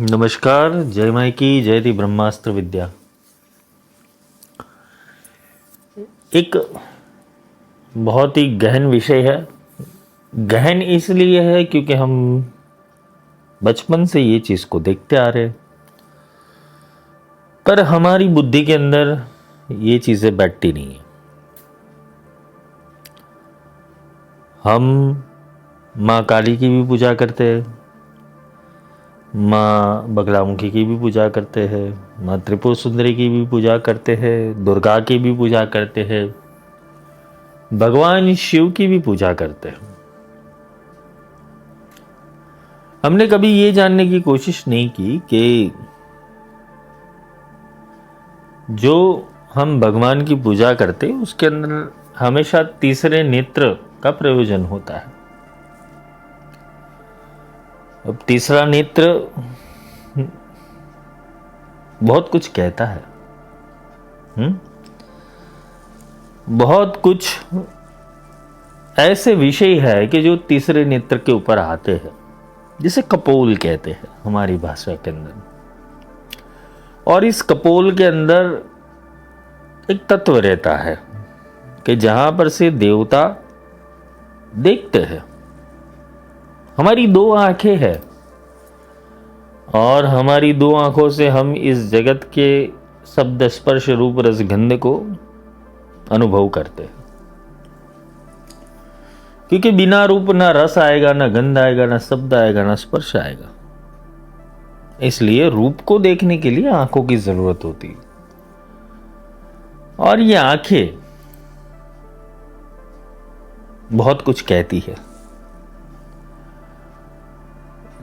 नमस्कार। जय माई की जय थी ब्रह्मास्त्र विद्या। एक बहुत ही गहन विषय है। गहन इसलिए है क्योंकि हम बचपन से ये चीज़ को देखते आ रहे हैं, पर हमारी बुद्धि के अंदर ये चीज़ें बैठती नहीं है। हम माँ काली की भी पूजा करते हैं, माँ बगलामुखी की भी पूजा करते हैं, माँ त्रिपुर सुंदरी की भी पूजा करते हैं, दुर्गा की भी पूजा करते हैं, भगवान शिव की भी पूजा करते हैं। हमने कभी ये जानने की कोशिश नहीं की कि जो हम भगवान की पूजा करते हैं उसके अंदर हमेशा तीसरे नेत्र का प्रयोजन होता है। अब तीसरा नेत्र बहुत कुछ कहता है। बहुत कुछ ऐसे विषय है कि जो तीसरे नेत्र के ऊपर आते हैं, जिसे कपोल कहते हैं हमारी भाषा के अंदर। और इस कपोल के अंदर एक तत्व रहता है कि जहां पर से देवता देखते हैं। हमारी दो आंखें हैं और हमारी दो आंखों से हम इस जगत के शब्द स्पर्श रूप रसगंध को अनुभव करते हैं, क्योंकि बिना रूप ना रस आएगा, ना गंध आएगा, ना शब्द आएगा, ना स्पर्श आएगा। इसलिए रूप को देखने के लिए आंखों की जरूरत होती है। और ये आंखें बहुत कुछ कहती है।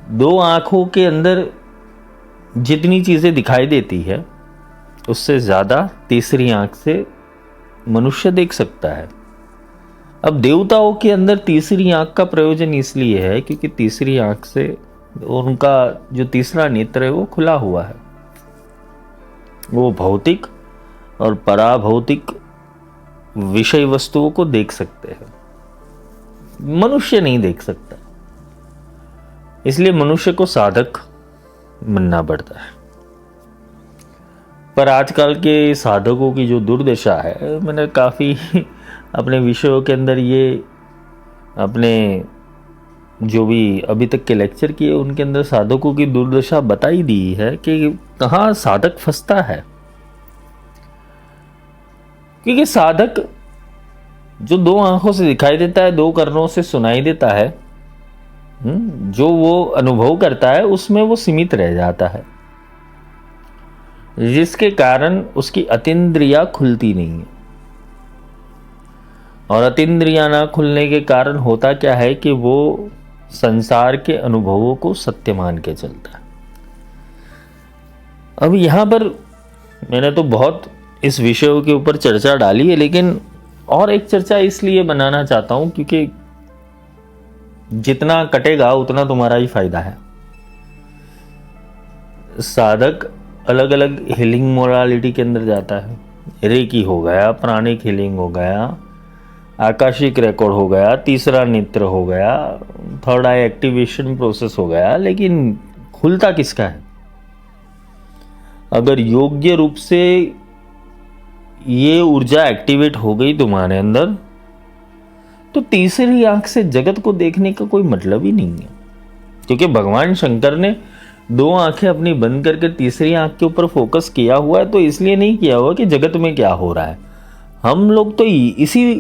दो आंखों के अंदर जितनी चीजें दिखाई देती है उससे ज्यादा तीसरी आंख से मनुष्य देख सकता है। अब देवताओं के अंदर तीसरी आंख का प्रयोजन इसलिए है क्योंकि तीसरी आंख से उनका जो तीसरा नेत्र है वो खुला हुआ है। वो भौतिक और पराभौतिक विषय वस्तुओं को देख सकते हैं, मनुष्य नहीं देख सकता। इसलिए मनुष्य को साधक बनना पड़ता है। पर आजकल के साधकों की जो दुर्दशा है, मैंने काफ़ी अपने विषयों के अंदर ये अपने जो भी अभी तक के लेक्चर किए उनके अंदर साधकों की दुर्दशा बताई दी है कि कहाँ साधक फंसता है। क्योंकि साधक जो दो आंखों से दिखाई देता है, दो कर्णों से सुनाई देता है, जो वो अनुभव करता है उसमें वो सीमित रह जाता है, जिसके कारण उसकी अतीन्द्रियां खुलती नहीं है। और अतीन्द्रियां ना खुलने के कारण होता क्या है कि वो संसार के अनुभवों को सत्य मान के चलता है। अब यहां पर मैंने तो बहुत इस विषयों के ऊपर चर्चा डाली है, लेकिन और एक चर्चा इसलिए बनाना चाहता हूं क्योंकि जितना कटेगा उतना तुम्हारा ही फायदा है। साधक अलग अलग हीलिंग मोडालिटी के अंदर जाता है। रेकी हो गया, प्राणिक हीलिंग हो गया, आकाशिक रिकॉर्ड हो गया, तीसरा नेत्र हो गया, थर्ड आई एक्टिवेशन प्रोसेस हो गया, लेकिन खुलता किसका है? अगर योग्य रूप से ये ऊर्जा एक्टिवेट हो गई तुम्हारे अंदर तो तीसरी आंख से जगत को देखने का कोई मतलब ही नहीं है। क्योंकि भगवान शंकर ने दो आंखें अपनी बंद करके तीसरी आंख के ऊपर फोकस किया हुआ है, तो इसलिए नहीं किया हुआ कि जगत में क्या हो रहा है। हम लोग तो इसी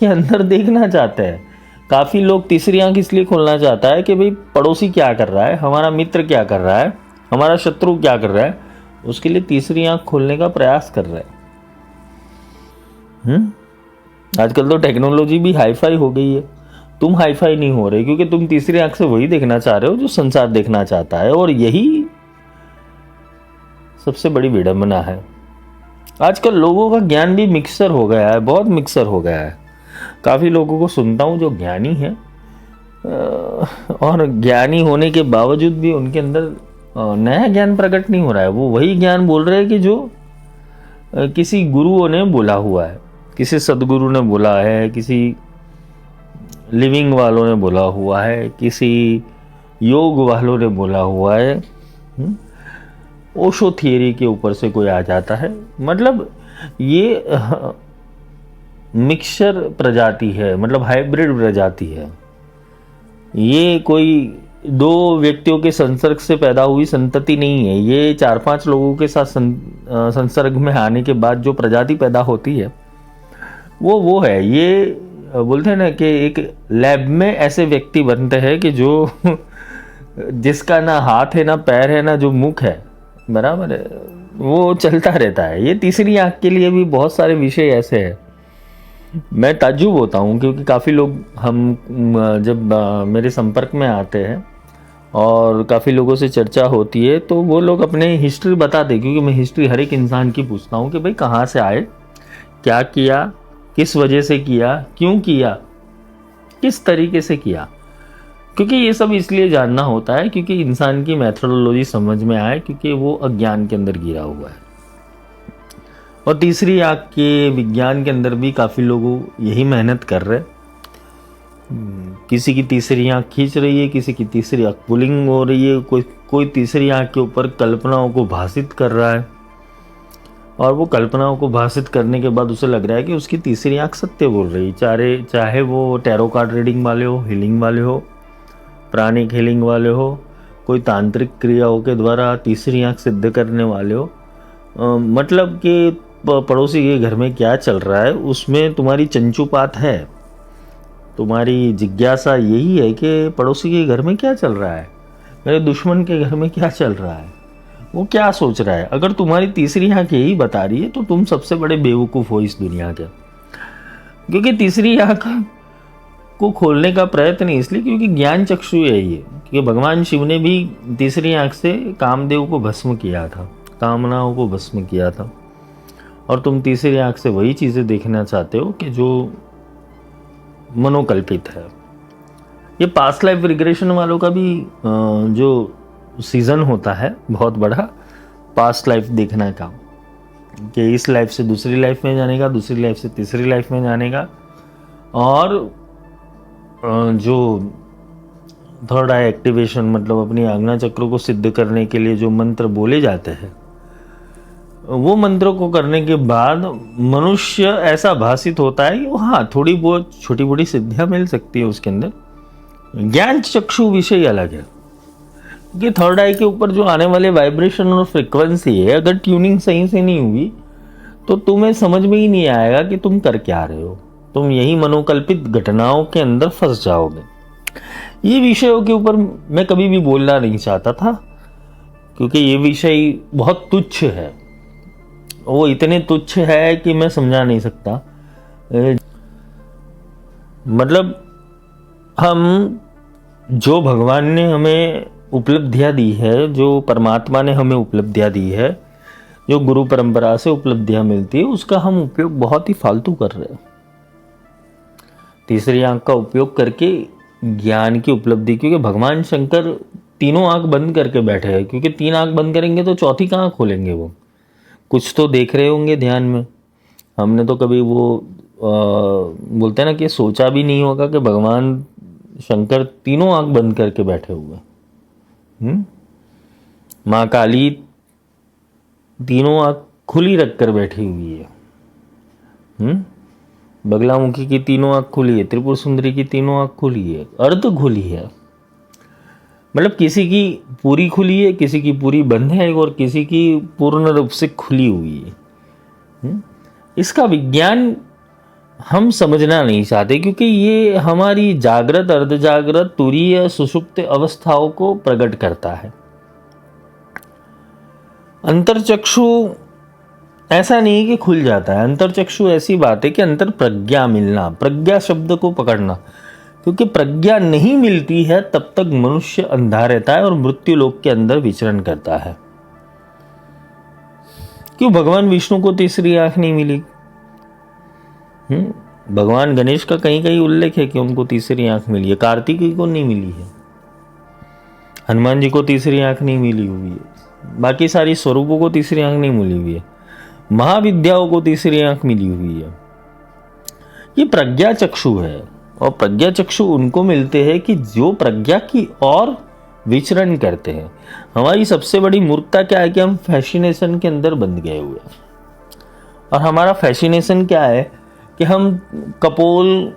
के अंदर देखना चाहते हैं। काफी लोग तीसरी आंख इसलिए खोलना चाहता है कि भाई पड़ोसी क्या कर रहा है, हमारा मित्र क्या कर रहा है, हमारा शत्रु क्या कर रहा है, उसके लिए तीसरी आंख खोलने का प्रयास कर रहा है। आजकल तो टेक्नोलॉजी भी हाईफाई हो गई है। तुम हाईफाई नहीं हो रहे क्योंकि तुम तीसरी आंख से वही देखना चाह रहे हो जो संसार देखना चाहता है, और यही सबसे बड़ी विडंबना है। आजकल लोगों का ज्ञान भी मिक्सर हो गया है, बहुत मिक्सर हो गया है। काफी लोगों को सुनता हूं जो ज्ञानी है और ज्ञानी होने के बावजूद भी उनके अंदर नया ज्ञान प्रकट नहीं हो रहा है। वो वही ज्ञान बोल रहे हैं कि जो किसी गुरुओं ने बोला हुआ है, किसी सदगुरु ने बोला है, किसी लिविंग वालों ने बोला हुआ है, किसी योग वालों ने बोला हुआ है। ओशो थियरी के ऊपर से कोई आ जाता है। मतलब ये मिक्सचर प्रजाति है, मतलब हाइब्रिड प्रजाति है। ये कोई दो व्यक्तियों के संसर्ग से पैदा हुई संतति नहीं है। ये 4-5 लोगों के साथ संसर्ग में आने के बाद जो प्रजाति पैदा होती है वो है। ये बोलते हैं ना कि एक लैब में ऐसे व्यक्ति बनते हैं कि जो जिसका ना हाथ है ना पैर है ना जो मुख है, बराबर है, वो चलता रहता है। ये तीसरी आंख के लिए भी बहुत सारे विषय ऐसे हैं। मैं ताज्जुब होता हूँ क्योंकि काफ़ी लोग जब मेरे संपर्क में आते हैं और काफ़ी लोगों से चर्चा होती है तो वो लोग अपने हिस्ट्री बताते, क्योंकि मैं हिस्ट्री हर एक इंसान की पूछता हूँ कि भाई कहाँ से आए, क्या किया, किस वजह से किया, क्यों किया, किस तरीके से किया। क्योंकि ये सब इसलिए जानना होता है क्योंकि इंसान की मेथोडोलॉजी समझ में आए, क्योंकि वो अज्ञान के अंदर गिरा हुआ है। और तीसरी आंख के विज्ञान के अंदर भी काफ़ी लोग यही मेहनत कर रहे हैं। किसी की तीसरी आंख खींच रही है, किसी की तीसरी आंख पुलिंग हो रही है, कोई तीसरी आंख के ऊपर कल्पनाओं को भाषित कर रहा है, और वो कल्पनाओं को भाषित करने के बाद उसे लग रहा है कि उसकी तीसरी आंख सत्य बोल रही है। चाहे वो टैरो कार्ड रीडिंग वाले हो, हीलिंग वाले हो, प्राणिक हीलिंग वाले हो, कोई तांत्रिक क्रियाओं के द्वारा तीसरी आंख सिद्ध करने वाले हो। मतलब कि पड़ोसी के घर में क्या चल रहा है उसमें तुम्हारी चंचुपात है। तुम्हारी जिज्ञासा यही है कि पड़ोसी के घर में क्या चल रहा है, मेरे दुश्मन के घर में क्या चल रहा है, वो क्या सोच रहा है। अगर तुम्हारी तीसरी आंख यही बता रही है तो तुम सबसे बड़े बेवकूफ़ हो इस दुनिया के। क्योंकि तीसरी आंख को खोलने का प्रयत्न इसलिए क्योंकि ज्ञान चक्षु यही है। क्योंकि भगवान शिव ने भी तीसरी आंख से कामदेव को भस्म किया था, कामनाओं को भस्म किया था। और तुम तीसरी आंख से वही चीज़ें देखना चाहते हो कि जो मनोकल्पित है। ये पास्ट लाइफ रिग्रेशन वालों का भी जो सीज़न होता है बहुत बड़ा, पास्ट लाइफ देखने का, कि इस लाइफ से दूसरी लाइफ में जाने का, दूसरी लाइफ से तीसरी लाइफ में जाने का। और जो थर्ड आई एक्टिवेशन, मतलब अपनी आज्ञा चक्र को सिद्ध करने के लिए जो मंत्र बोले जाते हैं, वो मंत्रों को करने के बाद मनुष्य ऐसा भाषित होता है कि हाँ थोड़ी बहुत छोटी मोटी सिद्धियाँ मिल सकती है उसके अंदर। ज्ञान चक्षु विषय अलग है कि थर्ड आई के ऊपर जो आने वाले वाइब्रेशन और फ्रिक्वेंसी है, अगर ट्यूनिंग सही से नहीं हुई तो तुम्हें समझ में ही नहीं आएगा कि तुम कर क्या रहे हो। तुम यही मनोकल्पित घटनाओं के अंदर फंस जाओगे। ये विषयों के ऊपर मैं कभी भी बोलना नहीं चाहता था क्योंकि ये विषय बहुत तुच्छ है, वो इतने तुच्छ है कि मैं समझा नहीं सकता। मतलब हम जो भगवान ने हमें उपलब्धियाँ दी है, जो परमात्मा ने हमें उपलब्धियाँ दी है, जो गुरु परंपरा से उपलब्धियाँ मिलती है, उसका हम उपयोग बहुत ही फालतू कर रहे हैं। तीसरी आंख का उपयोग करके ज्ञान की उपलब्धि, क्योंकि भगवान शंकर तीनों आंख बंद करके बैठे हैं, क्योंकि 3 आंख बंद करेंगे तो चौथी कहाँ खोलेंगे। वो कुछ तो देख रहे होंगे ध्यान में। हमने तो कभी वो बोलते हैं ना कि सोचा भी नहीं होगा कि भगवान शंकर तीनों आंख बंद करके बैठे हुए। माँ काली तीनों आंख खुली रखकर बैठी हुई है। बगलामुखी की तीनों आंख खुली है, त्रिपुर सुंदरी की तीनों आंख खुली है, अर्ध खुली है। मतलब किसी की पूरी खुली है, किसी की पूरी बंद है और किसी की पूर्ण रूप से खुली हुई है। इसका विज्ञान हम समझना नहीं चाहते क्योंकि ये हमारी जागृत, अर्धजागृत, तुरीय, सुषुप्त अवस्थाओं को प्रकट करता है। अंतरचक्षु ऐसा नहीं कि खुल जाता है। अंतरचक्षु ऐसी बात है कि अंतर प्रज्ञा मिलना, प्रज्ञा शब्द को पकड़ना, क्योंकि प्रज्ञा नहीं मिलती है तब तक मनुष्य अंधा रहता है और मृत्यु लोक के अंदर विचरण करता है। क्यों भगवान विष्णु को तीसरी आंख नहीं मिली? भगवान गणेश का कहीं कहीं उल्लेख है कि उनको तीसरी आंख मिली है, कार्तिकेय को नहीं मिली है, हनुमान जी को तीसरी आंख नहीं मिली हुई है, बाकी सारी स्वरूपों को तीसरी आंख नहीं मिली हुई है, महाविद्याओं को तीसरी आंख मिली हुई है। ये प्रज्ञा चक्षु है और प्रज्ञा चक्षु उनको मिलते हैं कि जो प्रज्ञा की और विचरण करते हैं। हमारी सबसे बड़ी मूर्खता क्या है कि हम फैसिनेशन के अंदर बंध गए हुए हैं। और हमारा फैसिनेशन क्या है कि हम कपोल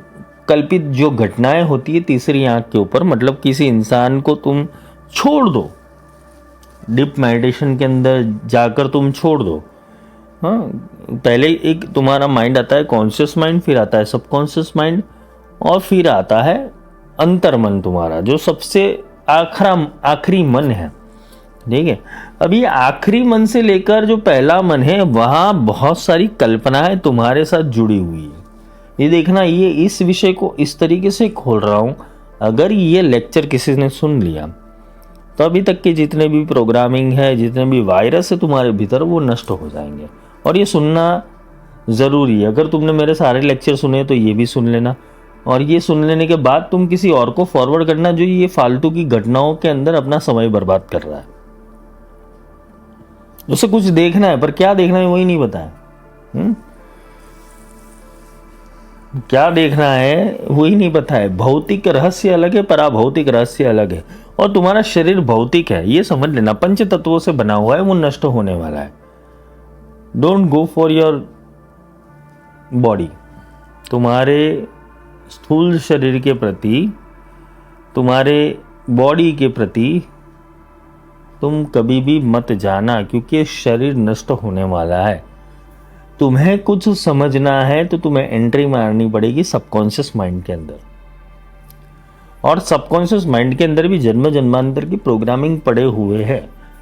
कल्पित जो घटनाएं होती है तीसरी आंख के ऊपर, मतलब किसी इंसान को तुम छोड़ दो, डीप मेडिटेशन के अंदर जाकर तुम छोड़ दो। हाँ, पहले एक तुम्हारा माइंड आता है कॉन्शियस माइंड, फिर आता है सबकॉन्शियस माइंड, और फिर आता है अंतर्मन तुम्हारा, जो सबसे आखिरी मन है। ठीक है, अब ये आखिरी मन से लेकर जो पहला मन है, वहाँ बहुत सारी कल्पनाएं तुम्हारे साथ जुड़ी हुई है। ये देखना, ये इस विषय को इस तरीके से खोल रहा हूँ, अगर ये लेक्चर किसी ने सुन लिया तो अभी तक के जितने भी प्रोग्रामिंग है, जितने भी वायरस है तुम्हारे भीतर, वो नष्ट हो जाएंगे। और ये सुनना ज़रूरी है। अगर तुमने मेरे सारे लेक्चर सुने तो ये भी सुन लेना, और ये सुन लेने के बाद तुम किसी और को फॉरवर्ड करना जो ये फालतू की घटनाओं के अंदर अपना समय बर्बाद कर रहा है। उसे कुछ देखना है, पर क्या देखना है वही नहीं बताया। क्या देखना है वही नहीं पता है। भौतिक रहस्य अलग है, पराभौतिक रहस्य अलग है। और तुम्हारा शरीर भौतिक है, ये समझ लेना, पंच तत्वों से बना हुआ है, वो नष्ट होने वाला है। Don't go for your body. तुम्हारे स्थूल शरीर के प्रति, तुम्हारे बॉडी के प्रति तुम कभी भी मत जाना, क्योंकि शरीर नष्ट होने वाला है। तुम्हें कुछ समझना है तो तुम्हें एंट्री मारनी पड़ेगी सबकॉन्शियस माइंड के अंदर, और सबकॉन्शियस माइंड के अंदर भी जन्म जन्मांतर की प्रोग्रामिंग पड़े हुए हैं।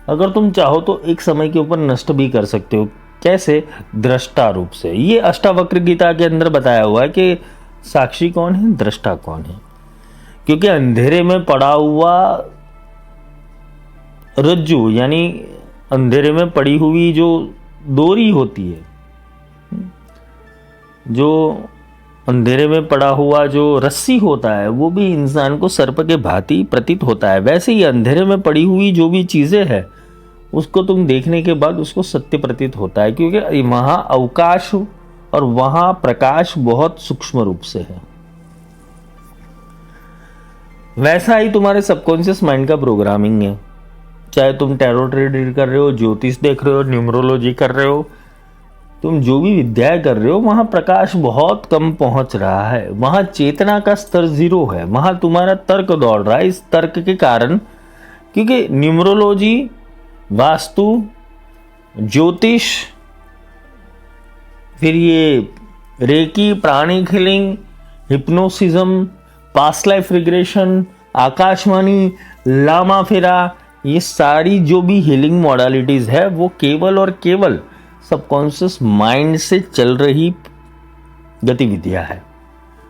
अगर तुम चाहो तो एक समय के ऊपर नष्ट भी कर सकते हो। कैसे? दृष्टा रूप से। ये अष्टावक्र गीता के अंदर बताया हुआ है कि साक्षी कौन है, दृष्टा कौन है। क्योंकि अंधेरे में पड़ा हुआ रज्जु, यानी अंधेरे में पड़ी हुई जो डोरी होती है, जो अंधेरे में पड़ा हुआ जो रस्सी होता है, वो भी इंसान को सर्प के भांति प्रतीत होता है। वैसे ही अंधेरे में पड़ी हुई जो भी चीज़ें हैं, उसको तुम देखने के बाद उसको सत्य प्रतीत होता है, क्योंकि वहाँ अवकाश और वहाँ प्रकाश बहुत सूक्ष्म रूप से है। वैसा ही तुम्हारे सबकॉन्शियस माइंड का प्रोग्रामिंग है। चाहे तुम टैरो रीड कर रहे हो, ज्योतिष देख रहे हो, न्यूमरोलॉजी कर रहे हो, तुम जो भी विद्याएं कर रहे हो, वहाँ प्रकाश बहुत कम पहुँच रहा है। वहाँ चेतना का स्तर 0 है। वहाँ तुम्हारा तर्क दौड़ रहा है। इस तर्क के कारण, क्योंकि न्यूमरोलॉजी, वास्तु, ज्योतिष, फिर ये reiki, pranic healing, hypnotism, past life regression, आकाशवाणी, लामा फेरा, ये सारी जो भी हीलिंग मॉडलिटीज़ है, वो केवल और केवल सबकॉन्शियस माइंड से चल रही गतिविधियां है।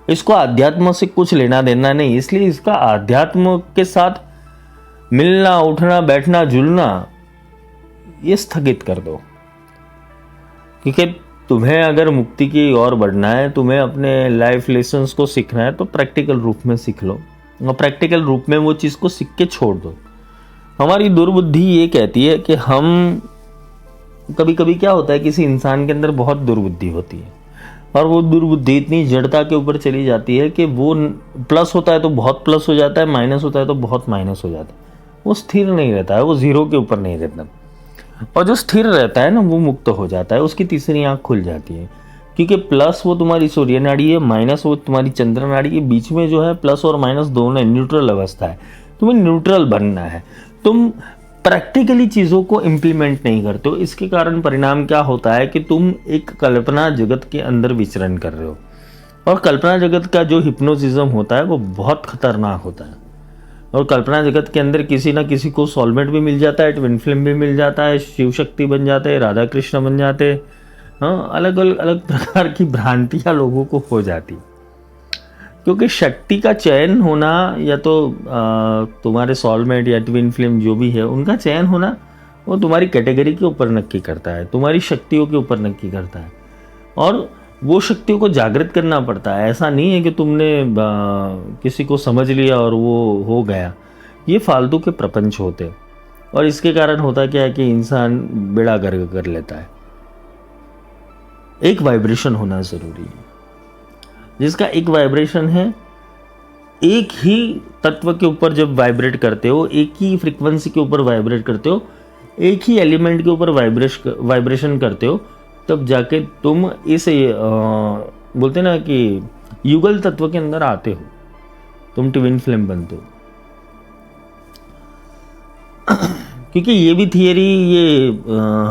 इसको अध्यात्म से कुछ लेना देना नहीं। इसलिए इसका अध्यात्म के साथ मिलना, उठना, बैठना, जुलना, ये स्थगित कर दो। क्योंकि तुम्हें अगर मुक्ति की ओर बढ़ना है, तुम्हें अपने लाइफ लेसन्स को सीखना है, तो प्रैक्टिकल रूप में सीख लो, और प्रैक्टिकल रूप में वो चीज़ को सीख के छोड़ दो। हमारी दुर्बुद्धि ये कहती है कि हम, कभी कभी क्या होता है, किसी इंसान के अंदर बहुत दुर्बुद्धि होती है, और वो दुर्बुद्धि इतनी जड़ता के ऊपर चली जाती है कि वो प्लस होता है तो बहुत प्लस हो जाता है, माइनस होता है तो बहुत माइनस हो जाता है। वो स्थिर नहीं रहता है, वो 0 के ऊपर नहीं रहता। और जो स्थिर रहता है ना, वो मुक्त हो जाता है, उसकी तीसरी आंख खुल जाती है। क्योंकि प्लस वो तुम्हारी सूर्य नाड़ी है, माइनस वो तुम्हारी चंद्र नाड़ी के बीच में जो है, प्लस और माइनस दोनों न्यूट्रल अवस्था है। तुम्हें न्यूट्रल बनना है। तुम प्रैक्टिकली चीज़ों को इम्प्लीमेंट नहीं करते हो। इसके कारण परिणाम क्या होता है कि तुम एक कल्पना जगत के अंदर विचरण कर रहे हो, और कल्पना जगत का जो हिप्नोसिज्म होता है वो बहुत खतरनाक होता है। और कल्पना जगत के अंदर किसी ना किसी को सोलमेट भी मिल जाता है, ट्विन फ्लेम भी मिल जाता है, शिव शक्ति बन जाते हैं, राधा कृष्ण बन जाते हैं। हाँ, अलग अलग प्रकार की भ्रांतियाँ लोगों को हो जाती, क्योंकि शक्ति का चयन होना, या तो तुम्हारे सोलमेट या ट्विन फ्लेम जो भी है, उनका चयन होना, वो तुम्हारी कैटेगरी के ऊपर नक्की करता है, तुम्हारी शक्तियों के ऊपर नक्की करता है। और वो शक्तियों को जागृत करना पड़ता है। ऐसा नहीं है कि तुमने किसी को समझ लिया और वो हो गया। ये फालतू के प्रपंच होते, और इसके कारण होता क्या है कि इंसान बेड़ा गर्क कर लेता है। एक वाइब्रेशन होना ज़रूरी है, जिसका एक वाइब्रेशन है एक ही तत्व के ऊपर जब वाइब्रेट करते हो, एक ही फ्रीक्वेंसी के ऊपर वाइब्रेट करते हो, एक ही एलिमेंट के ऊपर वाइब्रेशन करते हो, तब जाके तुम इस बोलते ना कि युगल तत्व के अंदर आते हो, तुम ट्विन फ्लेम बनते हो। क्योंकि ये भी थियरी ये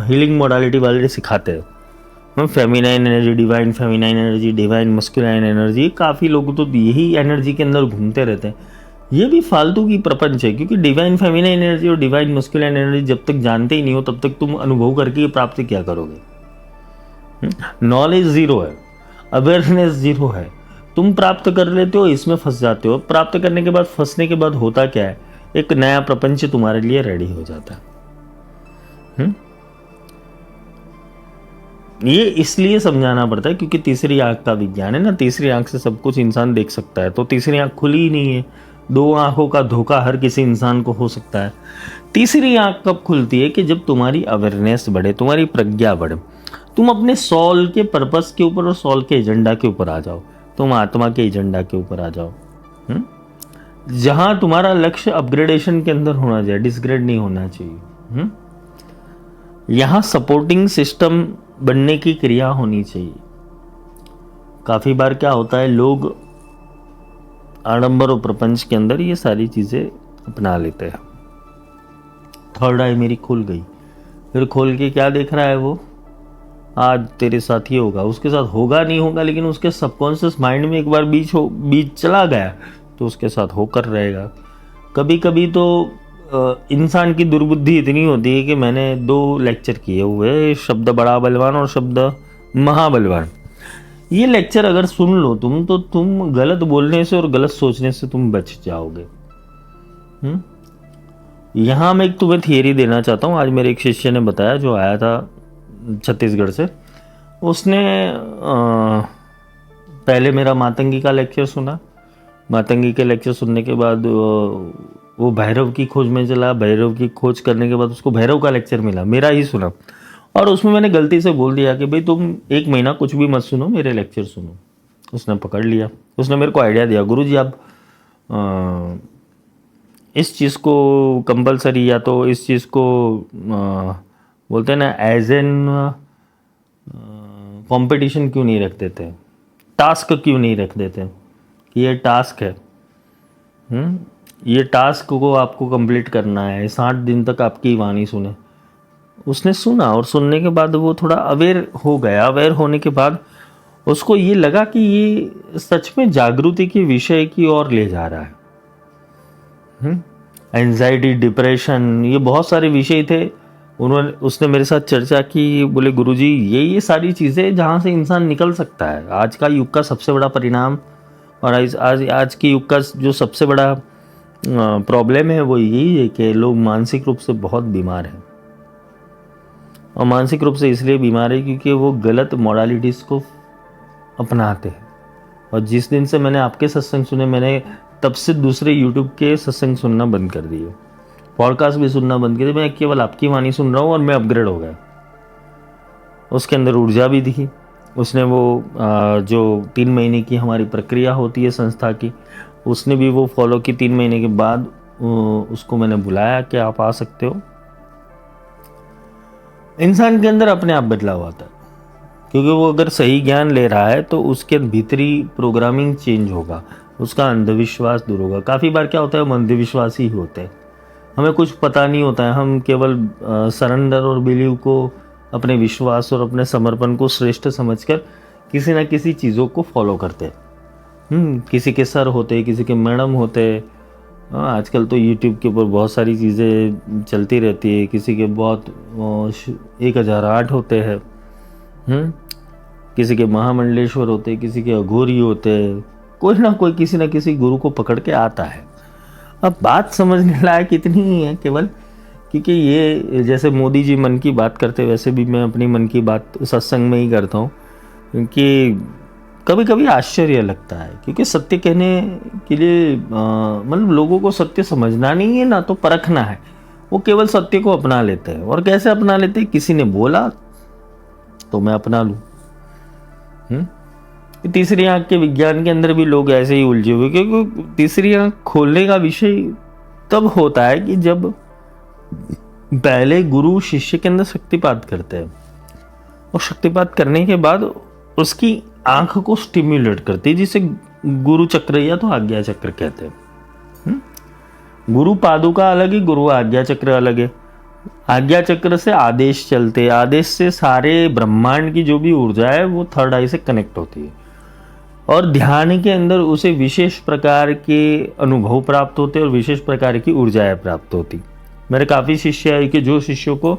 हीलिंग मोडालिटी वाले सिखाते हैं, feminine energy, divine feminine energy, divine masculine energy. काफ़ी लोग तो यही एनर्जी के अंदर घूमते रहते हैं। ये भी फालतू की प्रपंच है, क्योंकि डिवाइन फेमिनाइन एनर्जी और डिवाइन मस्कुलाइन एनर्जी जब तक जानते ही नहीं हो तब तक तुम अनुभव करके प्राप्त क्या करोगे। नॉलेज जीरो है, अवेयरनेस जीरो है, तुम प्राप्त कर लेते हो, इसमें फंस जाते हो। प्राप्त करने के बाद, फंसने के बाद होता क्या है, एक नया प्रपंच तुम्हारे लिए रेडी हो जाता है। ये इसलिए समझाना पड़ता है क्योंकि तीसरी आंख का विज्ञान है ना, तीसरी आंख से सब कुछ इंसान देख सकता है। तो तीसरी आंख खुली ही नहीं है, दो आंखों का धोखा हर किसी इंसान को हो सकता है। तीसरी आंख कब खुलती है कि जब तुम्हारी अवेयरनेस बढ़े, तुम्हारी प्रज्ञा बढ़े, तुम अपने सोल के पर्पस के ऊपर और सोल के एजेंडा के ऊपर आ जाओ, तुम आत्मा के एजेंडा के ऊपर आ जाओ। जहां तुम्हारा लक्ष्य अपग्रेडेशन के अंदर होना चाहिए, डिसग्रेड नहीं होना चाहिए। यहां सपोर्टिंग सिस्टम बनने की क्रिया होनी चाहिए। काफी बार क्या होता है, लोग आडंबर और प्रपंच के अंदर ये सारी चीजें अपना लेते हैं। थर्ड आई मेरी खुल गई, फिर खोल के क्या देख रहा है वो, आज तेरे साथ ही होगा, उसके साथ होगा नहीं होगा, लेकिन उसके सबकॉन्शियस माइंड में एक बार बीच चला गया तो उसके साथ होकर रहेगा। कभी कभी तो इंसान की दुर्बुद्धि इतनी होती है कि मैंने 2 लेक्चर किए हुए, शब्द बड़ा बलवान और शब्द महाबलवान। ये लेक्चर अगर सुन लो तुम, तो तुम गलत बोलने से और गलत सोचने से तुम बच जाओगे। यहाँ मैं एक तुम्हें थियरी देना चाहता हूँ। आज मेरे एक शिष्य ने बताया, जो आया था छत्तीसगढ़ से, उसने पहले मेरा मातंगी का लेक्चर सुना। मातंगी के लेक्चर सुनने के बाद वो भैरव की खोज में चला। भैरव की खोज करने के बाद उसको भैरव का लेक्चर मिला, मेरा ही सुना, और उसमें मैंने गलती से बोल दिया कि भाई तुम 1 महीना कुछ भी मत सुनो, मेरे लेक्चर सुनो। उसने पकड़ लिया, उसने मेरे को आइडिया दिया, गुरुजी आप इस चीज़ को कंपलसरी, या तो इस चीज़ को बोलते हैं ना एज एन कंपटीशन क्यों नहीं रख देते, टास्क क्यों नहीं रख देते कि ये टास्क है, ये टास्क को आपको कंप्लीट करना है, 60 दिन तक आपकी वाणी सुने। उसने सुना, और सुनने के बाद वो थोड़ा अवेयर हो गया। अवेयर होने के बाद उसको ये लगा कि ये सच में जागृति के विषय की ओर ले जा रहा है। एंजाइटी, डिप्रेशन, ये बहुत सारे विषय थे। उसने मेरे साथ चर्चा की, बोले गुरुजी ये सारी चीज़ें जहाँ से इंसान निकल सकता है। आज का युग का सबसे बड़ा परिणाम और आज के युग का जो सबसे बड़ा प्रॉब्लम है वो यही है कि लोग मानसिक रूप से बहुत बीमार हैं। और मानसिक रूप से इसलिए बीमार है क्योंकि वो गलत मॉडलिटीज़ को अपनाते हैं। और जिस दिन से मैंने आपके सत्संग सुने, मैंने तब से दूसरे यूट्यूब के सत्संग सुनना बंद कर दिए, पॉडकास्ट भी सुनना बंद कर दिया। मैं केवल आपकी वाणी सुन रहा हूँ और मैं अपग्रेड हो गया। उसके अंदर ऊर्जा भी दिखी। उसने वो जो 3 महीने की हमारी प्रक्रिया होती है संस्था की, उसने भी वो फॉलो की। 3 महीने के बाद उसको मैंने बुलाया कि आप आ सकते हो। इंसान के अंदर अपने आप बदलाव आता है, क्योंकि वो अगर सही ज्ञान ले रहा है तो उसके भीतरी प्रोग्रामिंग चेंज होगा, उसका अंधविश्वास दूर होगा। काफ़ी बार क्या होता है, हम अंधविश्वासी ही होते हैं, हमें कुछ पता नहीं होता है, हम केवल सरेंडर और बिलीव को, अपने विश्वास और अपने समर्पण को श्रेष्ठ समझकर किसी ना किसी चीज़ों को फॉलो करते हैं। किसी के सर होते, किसी के मैडम होते। आजकल तो यूट्यूब के ऊपर बहुत सारी चीज़ें चलती रहती है। किसी के बहुत 1008 होते हैं, किसी के महामंडलेश्वर होते, किसी के अघोरी होते। कोई ना कोई किसी ना किसी गुरु को पकड़ के आता है। अब बात समझने लायक इतनी ही है केवल, क्योंकि ये जैसे मोदी जी मन की बात करते, वैसे भी मैं अपनी मन की बात सत्संग में ही करता हूँ। क्योंकि कभी कभी आश्चर्य लगता है, क्योंकि सत्य कहने के लिए मतलब लोगों को सत्य समझना नहीं है ना, तो परखना है। वो केवल सत्य को अपना लेते हैं। और कैसे अपना लेते हैं, किसी ने बोला तो मैं अपना लूँ। तीसरी आंख के विज्ञान के अंदर भी लोग ऐसे ही उलझे हुए, क्योंकि तीसरी आंख खोलने का विषय तब होता है कि जब पहले गुरु शिष्य के अंदर शक्तिपात करते हैं, और शक्तिपात करने के बाद उसकी आंख को स्टिम्युलेट करती है, जिसे गुरु चक्र या तो आज्ञा चक्र कहते हैं। गुरु पादुका अलग है, गुरु आज्ञा चक्र अलग है। आज्ञा चक्र से आदेश चलते, आदेश से सारे ब्रह्मांड की जो भी ऊर्जा है वो थर्ड आई से कनेक्ट होती है, और ध्यान के अंदर उसे विशेष प्रकार के अनुभव प्राप्त होते और विशेष प्रकार की ऊर्जाएं प्राप्त होती। मेरे काफ़ी शिष्य है कि जो शिष्यों को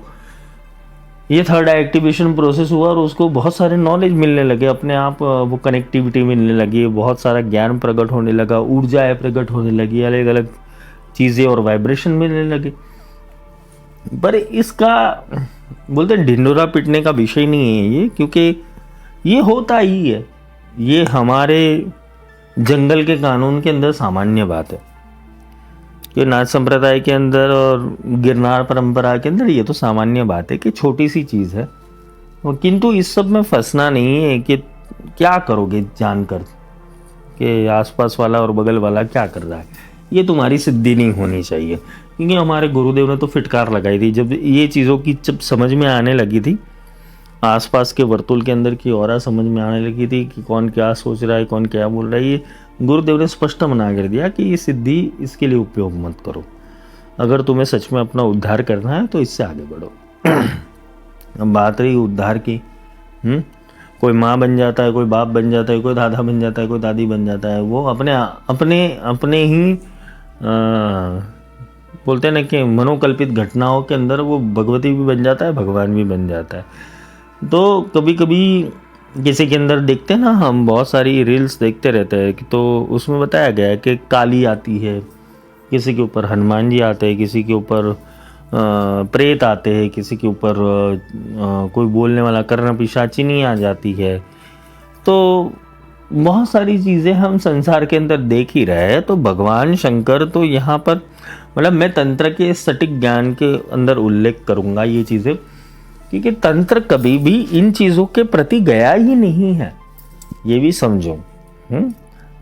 ये थर्ड आई एक्टिवेशन प्रोसेस हुआ और उसको बहुत सारे नॉलेज मिलने लगे, अपने आप वो कनेक्टिविटी मिलने लगी, बहुत सारा ज्ञान प्रकट होने लगा, ऊर्जाएं प्रकट होने लगी, अलग अलग चीज़ें और वाइब्रेशन मिलने लगे। पर इसका बोलते ढिंडोरा पीटने का विषय नहीं है ये, क्योंकि ये होता ही है, ये हमारे जंगल के कानून के अंदर सामान्य बात है कि नाथ संप्रदाय के अंदर और गिरनार परंपरा के अंदर ये तो सामान्य बात है कि छोटी सी चीज़ है, किंतु इस सब में फंसना नहीं है कि क्या करोगे जानकर कि आसपास वाला और बगल वाला क्या कर रहा है, ये तुम्हारी सिद्धि नहीं होनी चाहिए। क्योंकि हमारे गुरुदेव ने तो फिटकार लगाई थी जब ये चीज़ों की जब समझ में आने लगी थी, आसपास के वर्तुल के अंदर की ऑरा समझ में आने लगी थी कि कौन क्या सोच रहा है, कौन क्या बोल रहा है, ये गुरुदेव ने स्पष्ट मना कर दिया कि ये सिद्धि इसके लिए उपयोग मत करो, अगर तुम्हें सच में अपना उद्धार करना है तो इससे आगे बढ़ो। अब बात रही उद्धार की, कोई माँ बन जाता है, कोई बाप बन जाता है, कोई दादा बन जाता है, कोई दादी बन जाता है, वो अपने ही बोलते हैं ना कि मनोकल्पित घटनाओं के अंदर वो भगवती भी बन जाता है, भगवान भी बन जाता है। तो कभी कभी किसी के अंदर देखते हैं ना, हम बहुत सारी रील्स देखते रहते हैं कि तो उसमें बताया गया है कि काली आती है, किसी के ऊपर हनुमान जी आते हैं, किसी के ऊपर प्रेत आते हैं, किसी के ऊपर कोई बोलने वाला कर्ण पिशाचिनी आ जाती है। तो बहुत सारी चीज़ें हम संसार के अंदर देख ही रहे हैं। तो भगवान शंकर तो यहाँ पर मतलब मैं तंत्र के सटीक ज्ञान के अंदर उल्लेख करूँगा ये चीज़ें, क्योंकि तंत्र कभी भी इन चीज़ों के प्रति गया ही नहीं है, ये भी समझो।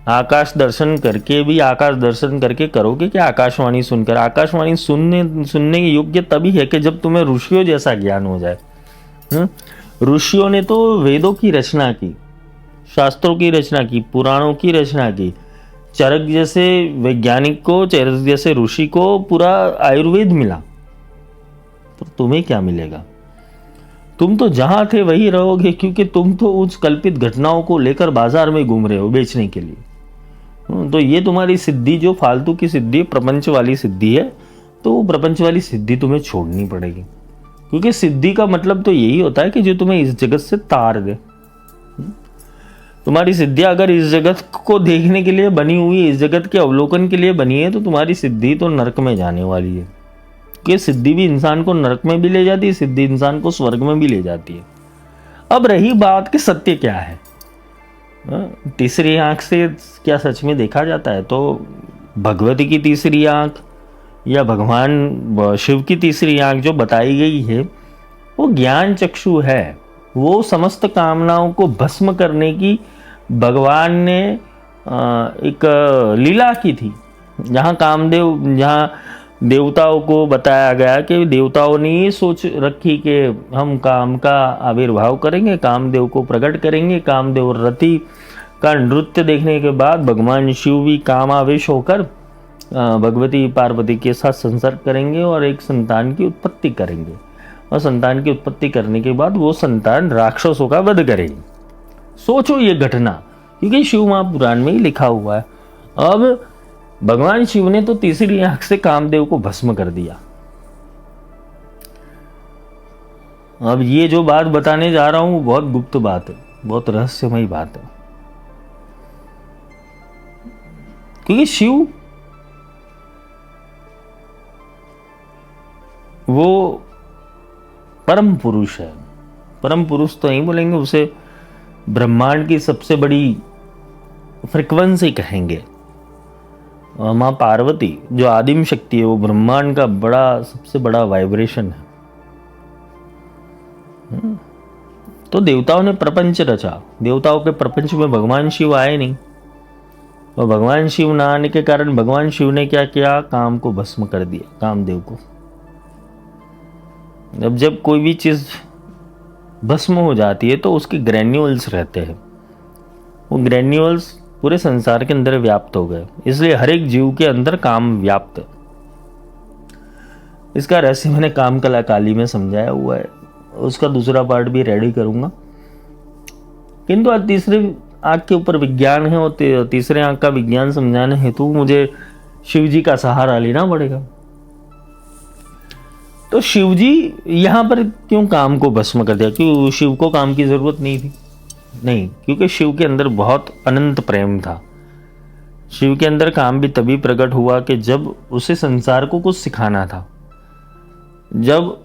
आकाश दर्शन करके भी आकाश दर्शन करके करोगे कि आकाशवाणी सुनकर? आकाशवाणी सुनने के योग्य तभी है कि जब तुम्हें ऋषियों जैसा ज्ञान हो जाए। ऋषियों ने तो वेदों की रचना की, शास्त्रों की रचना की, पुराणों की रचना की। चरक जैसे वैज्ञानिक को, चरक जैसे ऋषि को पूरा आयुर्वेद मिला, तो तुम्हें क्या मिलेगा? तुम तो जहां थे वही रहोगे, क्योंकि तुम तो उस कल्पित घटनाओं को लेकर बाजार में घूम रहे हो बेचने के लिए। तो ये तुम्हारी सिद्धि जो फालतू की सिद्धि, प्रपंच वाली सिद्धि है, तो वो प्रपंच वाली सिद्धि तुम्हें छोड़नी पड़ेगी, क्योंकि सिद्धि का मतलब तो यही होता है कि जो तुम्हें इस जगत से तार दे। तुम्हारी सिद्धि अगर इस जगत को देखने के लिए बनी हुई है, इस जगत के अवलोकन के लिए बनी है, तो तुम्हारी सिद्धि तो नरक में जाने वाली है। कि सिद्धि भी इंसान को नरक में भी ले जाती है, सिद्धि इंसान को स्वर्ग में भी ले जाती है। अब रही बात कि सत्य क्या है, तीसरी आंख से क्या सच में देखा जाता है? तो भगवती की तीसरी आंख या भगवान शिव की तीसरी आंख जो बताई गई है वो ज्ञान चक्षु है। वो समस्त कामनाओं को भस्म करने की भगवान ने एक लीला की थी, जहाँ देवताओं को बताया गया कि देवताओं ने ये सोच रखी कि हम काम का आविर्भाव करेंगे, कामदेव को प्रकट करेंगे, कामदेव रति का नृत्य देखने के बाद भगवान शिव भी कामावेश होकर भगवती पार्वती के साथ संसर्ग करेंगे और एक संतान की उत्पत्ति करेंगे, और संतान की उत्पत्ति करने के बाद वो संतान राक्षसों का वध करेगी। सोचो ये घटना, क्योंकि शिव महापुराण में ही लिखा हुआ है। अब भगवान शिव ने तो तीसरी आंख से कामदेव को भस्म कर दिया। अब ये जो बात बताने जा रहा हूं बहुत गुप्त बात है, बहुत रहस्यमयी बात है, क्योंकि शिव वो परम पुरुष है। परम पुरुष तो नहीं बोलेंगे उसे, ब्रह्मांड की सबसे बड़ी फ्रीक्वेंसी कहेंगे। माँ पार्वती जो आदिम शक्ति है, वो ब्रह्मांड का सबसे बड़ा वाइब्रेशन है। तो देवताओं ने प्रपंच रचा, देवताओं के प्रपंच में भगवान शिव आए नहीं, और भगवान शिव ना आने के कारण भगवान शिव ने क्या किया, काम को भस्म कर दिया, कामदेव को। अब जब कोई भी चीज भस्म हो जाती है तो उसके ग्रैन्यूल्स रहते हैं, वो ग्रैन्यूल्स पूरे संसार के अंदर व्याप्त हो गए, इसलिए हर एक जीव के अंदर काम व्याप्त है। इसका रहस्य मैंने काम कला काली में समझाया हुआ है, उसका दूसरा पार्ट भी रेडी करूंगा। किंतु आज तीसरे आंख के ऊपर विज्ञान है, और तीसरे आंख का विज्ञान समझाने हेतु मुझे शिव जी का सहारा लेना पड़ेगा। तो शिव जी यहां पर क्यों काम को भस्म कर दिया? क्यों शिव को काम की जरूरत नहीं थी? नहीं, क्योंकि शिव के अंदर बहुत अनंत प्रेम था। शिव के अंदर काम भी तभी प्रकट हुआ कि जब उसे संसार को कुछ सिखाना था। जब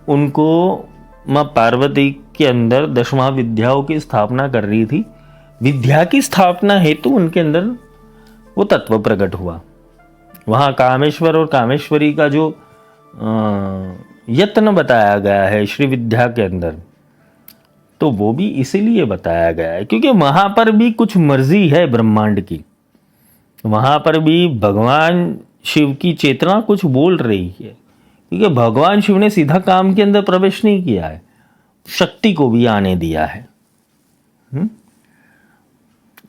उनको माँ पार्वती के अंदर 10 महाविद्याओं की स्थापना कर रही थी, विद्या की स्थापना हेतु उनके अंदर वो तत्व प्रकट हुआ। वहाँ कामेश्वर और कामेश्वरी का जो यत्न बताया गया है श्री विद्या के अंदर, तो वो भी इसीलिए बताया गया है क्योंकि वहां पर भी कुछ मर्जी है ब्रह्मांड की। वहां पर भी भगवान शिव की चेतना कुछ बोल रही है, क्योंकि भगवान शिव ने सीधा काम के अंदर प्रवेश नहीं किया है, शक्ति को भी आने दिया है।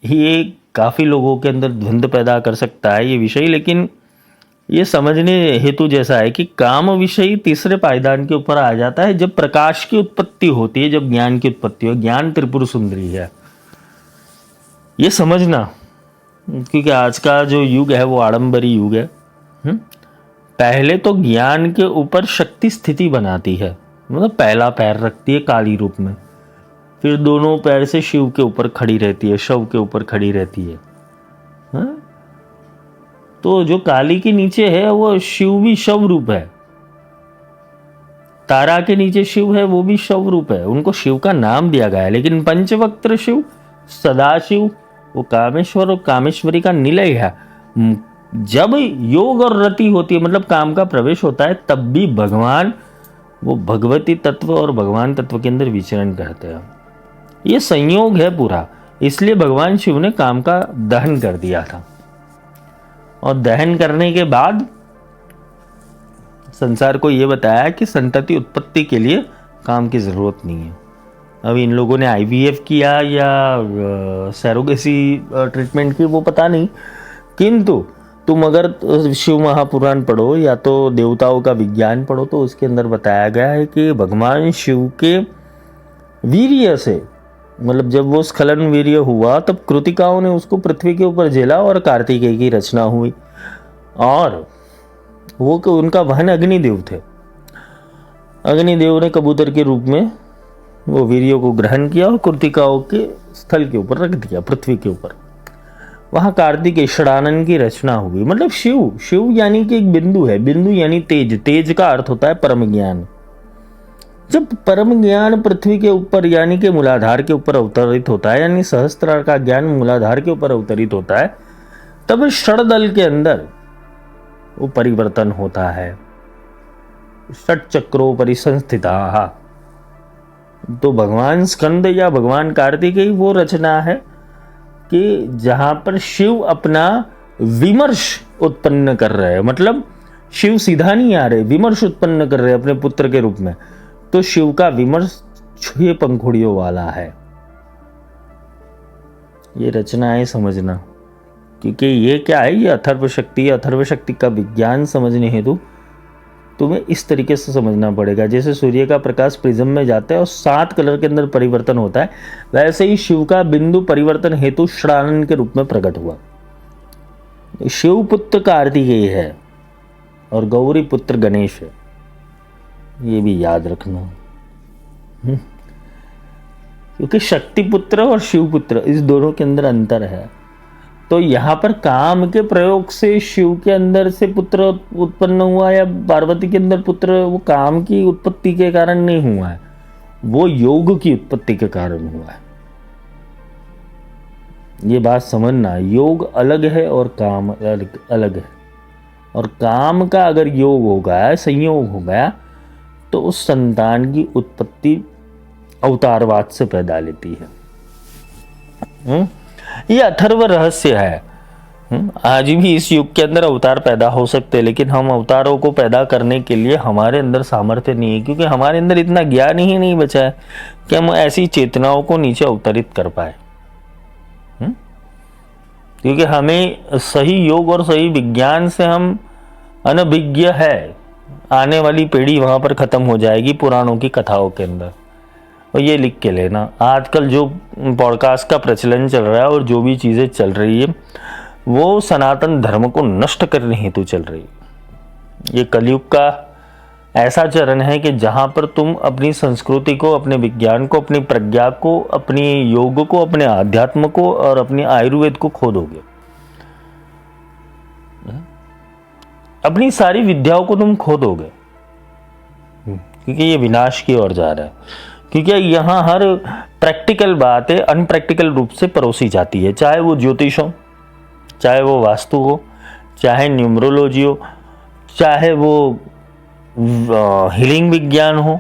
ये काफी लोगों के अंदर द्वंद्व पैदा कर सकता है ये विषय, लेकिन ये समझने हेतु जैसा है कि काम विषय तीसरे पायदान के ऊपर आ जाता है जब प्रकाश की उत्पत्ति होती है, जब ज्ञान की उत्पत्ति हो। ज्ञान त्रिपुर सुंदरी है, ये समझना, क्योंकि आज का जो युग है वो आडंबरी युग है। पहले तो ज्ञान के ऊपर शक्ति स्थिति बनाती है, मतलब पहला पैर रखती है काली रूप में, फिर दोनों पैर से शिव के ऊपर खड़ी रहती है, शव के ऊपर खड़ी रहती है। तो जो काली के नीचे है वो शिव भी शव रूप है, तारा के नीचे शिव है वो भी शव रूप है, उनको शिव का नाम दिया गया है। लेकिन पंचवक्त्र शिव, सदाशिव, वो कामेश्वर और कामेश्वरी का निलय है। जब योग और रति होती है, मतलब काम का प्रवेश होता है, तब भी भगवान वो भगवती तत्व और भगवान तत्व के अंदर विचरण करते हैं। ये संयोग है पूरा, इसलिए भगवान शिव ने काम का दहन कर दिया था, और दहन करने के बाद संसार को यह बताया कि संतति उत्पत्ति के लिए काम की जरूरत नहीं है। अब इन लोगों ने IVF किया या सैरोगेसी ट्रीटमेंट की वो पता नहीं, किंतु तुम अगर शिव महापुराण पढ़ो या तो देवताओं का विज्ञान पढ़ो तो उसके अंदर बताया गया है कि भगवान शिव के वीर्य से, मतलब जब वो स्खलन वीर्य हुआ तब कृतिकाओं ने उसको पृथ्वी के ऊपर झेला और कार्तिकेय की रचना हुई, और वो उनका वाहन अग्निदेव थे। अग्निदेव ने कबूतर के रूप में वो वीर्य को ग्रहण किया और कृतिकाओं के स्थल के ऊपर रख दिया, पृथ्वी के ऊपर। वहां कार्तिकेय षडानन की रचना हुई। मतलब शिव यानी कि एक बिंदु है, बिंदु यानी तेज, तेज का अर्थ होता है परम ज्ञान। जब परम ज्ञान पृथ्वी के ऊपर यानी कि मूलाधार के ऊपर अवतरित होता है, यानी सहस्त्रार का ज्ञान मूलाधार के ऊपर अवतरित होता है, तब षडदल के अंदर वो परिवर्तन होता है। षट चक्रों परिसंस्थिता, तो भगवान स्कंद या भगवान कार्तिकेय वो रचना है कि जहां पर शिव अपना विमर्श उत्पन्न कर रहे हैं। मतलब शिव सीधा नहीं आ रहे, विमर्श उत्पन्न कर रहे हैं अपने पुत्र के रूप में। तो शिव का विमर्श 6 पंखुड़ियों वाला है। ये रचनाएं समझना, क्योंकि ये क्या है, ये अथर्व शक्ति, अथर्व शक्ति का विज्ञान समझने हेतु तुम्हें इस तरीके से समझना पड़ेगा। जैसे सूर्य का प्रकाश प्रिज्म में जाता है और 7 कलर के अंदर परिवर्तन होता है, वैसे ही शिव का बिंदु परिवर्तन हेतु षडानन के रूप में प्रकट हुआ। शिव पुत्र कार्तिकेय है और गौरी पुत्र गणेश है, ये भी याद रखना। क्योंकि शक्ति पुत्र और शिव पुत्र इस दोनों के अंदर अंतर है। तो यहाँ पर काम के प्रयोग से शिव के अंदर से पुत्र उत्पन्न हुआ या पार्वती के अंदर पुत्र, वो काम की उत्पत्ति के कारण नहीं हुआ है, वो योग की उत्पत्ति के कारण हुआ है। ये बात समझना, योग अलग है और काम अलग है। और काम का अगर योग हो गया, संयोग हो गया, तो उस संतान की उत्पत्ति अवतारवाद से पैदा लेती है। ये अथर्व रहस्य है। आज भी इस युग के अंदर अवतार पैदा हो सकते हैं, लेकिन हम अवतारों को पैदा करने के लिए हमारे अंदर सामर्थ्य नहीं है, क्योंकि हमारे अंदर इतना ज्ञान ही नहीं बचा है कि हम ऐसी चेतनाओं को नीचे अवतरित कर पाए। क्योंकि हमें सही योग और सही विज्ञान से हम अनभिज्ञ है। आने वाली पीढ़ी वहां पर खत्म हो जाएगी पुराणों की कथाओं के अंदर। और ये लिख के लेना, आजकल जो पॉडकास्ट का प्रचलन चल रहा है और जो भी चीजें चल रही है वो सनातन धर्म को नष्ट करने हेतु चल रही है। ये कलयुग का ऐसा चरण है कि जहां पर तुम अपनी संस्कृति को, अपने विज्ञान को, अपनी प्रज्ञा को, अपनी योग को, अपने आध्यात्म को और अपनी आयुर्वेद को खो दोगे। अपनी सारी विद्याओं को तुम खो दोगे, क्योंकि ये विनाश की ओर जा रहा है। क्योंकि यहाँ हर प्रैक्टिकल बातें अनप्रैक्टिकल रूप से परोसी जाती है, चाहे वो ज्योतिष हो, चाहे वो वास्तु हो, चाहे न्यूमरोलॉजी हो, चाहे वो हीलिंग विज्ञान हो,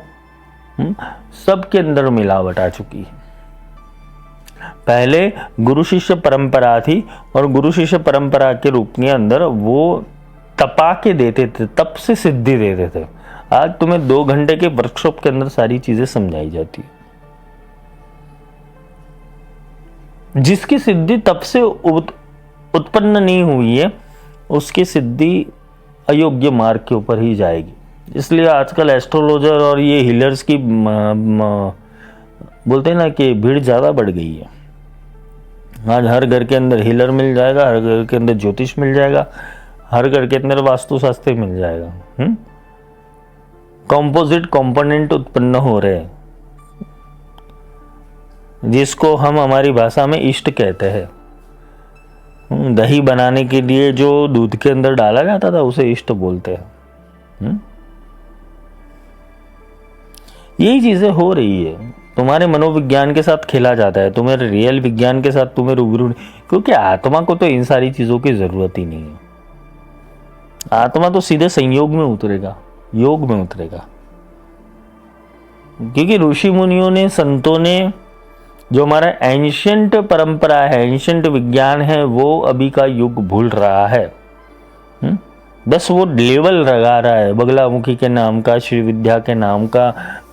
सबके अंदर मिलावट आ चुकी है। पहले गुरु शिष्य परंपरा थी और गुरु शिष्य परंपरा के रूप के अंदर वो तपा के देते थे, तप से सिद्धि देते थे। आज तुम्हें 2 घंटे के वर्कशॉप के अंदर सारी चीजें समझाई जाती है। जिसकी सिद्धि तप से उत्पन्न नहीं हुई है उसकी सिद्धि अयोग्य मार्ग के ऊपर ही जाएगी। इसलिए आजकल एस्ट्रोलॉजर और ये हीलर्स की बोलते हैं ना कि भीड़ ज़्यादा बढ़ गई है। आज हर घर के अंदर हीलर मिल जाएगा, हर घर के अंदर ज्योतिष मिल जाएगा, हर घर के अंदर वास्तुशास्त्र मिल जाएगा। कंपोजिट कंपोनेंट उत्पन्न हो रहे हैं, जिसको हम हमारी भाषा में इष्ट कहते हैं। दही बनाने के लिए जो दूध के अंदर डाला जाता था उसे इष्ट बोलते हैं। यही चीजें हो रही है। तुम्हारे मनोविज्ञान के साथ खेला जाता है, तुम्हारे रियल विज्ञान के साथ तुम्हें रूबरू, क्योंकि आत्मा को तो इन सारी चीजों की जरूरत ही नहीं है। आत्मा तो सीधे संयोग में उतरेगा, योग में उतरेगा। क्योंकि ऋषि मुनियों ने, संतों ने, जो हमारा एंशिएंट परंपरा है, एंशिएंट विज्ञान है, वो अभी का युग भूल रहा है। बस वो लेवल लगा रहा है, बगलामुखी के नाम का, श्री विद्या के नाम का,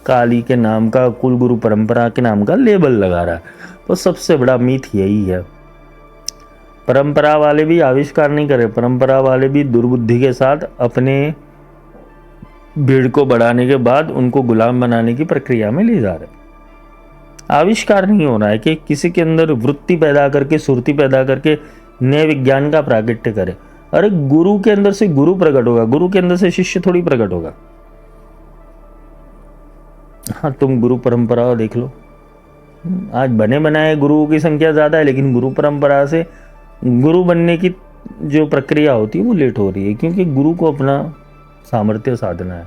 काली के नाम का, कुलगुरु परंपरा के नाम का लेबल लगा रहा है। तो सबसे बड़ा मीथ यही है। परंपरा वाले भी आविष्कार नहीं करे, परंपरा वाले भी दुर्बुद्धि के साथ अपने भीड़ को बढ़ाने के बाद उनको गुलाम बनाने की प्रक्रिया में ले जा रहे। आविष्कार नहीं हो रहा है कि किसी के अंदर वृत्ति पैदा करके, सुरती पैदा करके नए विज्ञान का प्रागट्य करे। अरे गुरु के अंदर से गुरु प्रकट होगा, गुरु के अंदर से शिष्य थोड़ी प्रकट होगा। हाँ, तुम गुरु परंपरा देख लो, आज बने बनाए गुरुओं की संख्या ज्यादा है, लेकिन गुरु परंपरा से गुरु बनने की जो प्रक्रिया होती है वो लेट हो रही है, क्योंकि गुरु को अपना सामर्थ्य साधना है।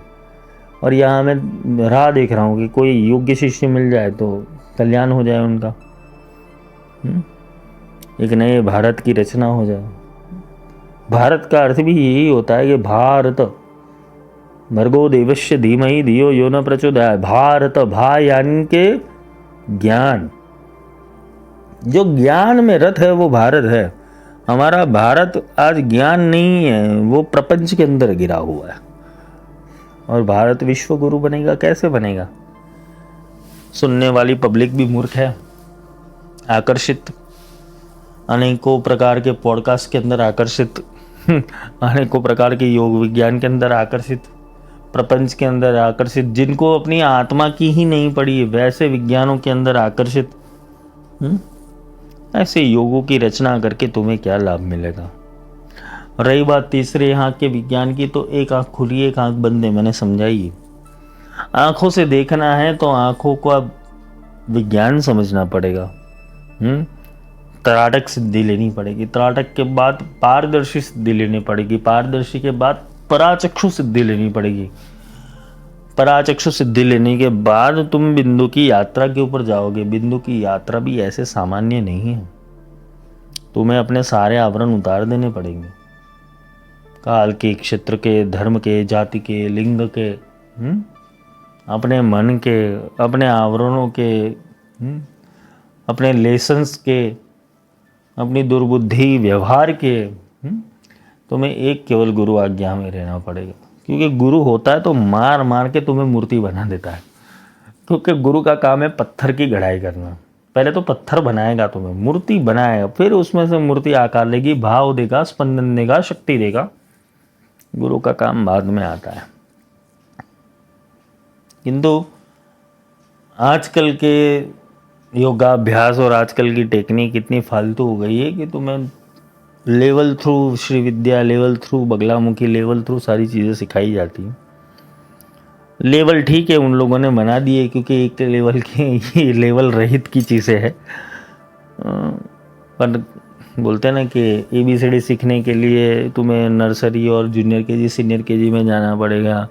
और यहाँ मैं राह देख रहा हूँ कि कोई योग्य शिष्य मिल जाए तो कल्याण हो जाए उनका, एक नए भारत की रचना हो जाए। भारत का अर्थ भी यही होता है कि भारत, भर्गो देवस्य धीमहि धियो यो न प्रचोदयात्। भारत, भा यानी के ज्ञान, जो ज्ञान में रत है वो भारत है। हमारा भारत आज ज्ञान नहीं है, वो प्रपंच के अंदर गिरा हुआ है। और भारत विश्व गुरु बनेगा, कैसे बनेगा? सुनने वाली पब्लिक भी मूर्ख है, आकर्षित, अनेकों प्रकार के पॉडकास्ट के अंदर आकर्षित, अनेकों प्रकार के योग विज्ञान के अंदर आकर्षित, प्रपंच के अंदर आकर्षित, जिनको अपनी आत्मा की ही नहीं पड़ी है वैसे विज्ञानों के अंदर आकर्षित। ऐसे योगों की रचना करके तुम्हें क्या लाभ मिलेगा? रही बात तीसरे आंख के विज्ञान की, तो एक आंख खुली एक आंख बंद है, मैंने समझाई। आंखों से देखना है तो आंखों को अब विज्ञान समझना पड़ेगा। त्राटक सिद्धि लेनी पड़ेगी, त्राटक के बाद पारदर्शी सिद्धि लेनी पड़ेगी, पारदर्शी के बाद पराचक्षु सिद्धि लेनी पड़ेगी, पराचक्षु सिद्धि लेने के बाद तुम बिंदु की यात्रा के ऊपर जाओगे। बिंदु की यात्रा भी ऐसे सामान्य नहीं है, तुम्हें अपने सारे आवरण उतार देने पड़ेंगे, काल के, क्षेत्र के, धर्म के, जाति के, लिंग के, अपने मन के, अपने आवरणों के, अपने लेसन्स के, अपनी दुर्बुद्धि व्यवहार के, तुम्हें एक केवल गुरु आज्ञा में रहना पड़ेगा। क्योंकि गुरु होता है तो मार मार के तुम्हें मूर्ति बना देता है। क्योंकि गुरु का काम है पत्थर की गढ़ाई करना। पहले तो पत्थर बनाएगा, तुम्हें मूर्ति बनाएगा, फिर उसमें से मूर्ति आकार लेगी, भाव देगा, स्पंदन देगा, शक्ति देगा। गुरु का काम बाद में आता है। किंतु आजकल के योगाभ्यास और आजकल की टेक्निक इतनी फालतू हो गई है कि तुम्हें level through Shri Vidya, level through Baglamukhi, level through सारी चीज़ें सिखाई जाती हैं। लेवल ठीक है उन लोगों ने बना दिए क्योंकि एक लेवल के ये लेवल रहित की चीज़ें है। पर बोलते हैं ना कि ABCD सीखने के लिए तुम्हें नर्सरी और जूनियर KG, सीनियर KG में जाना पड़ेगा।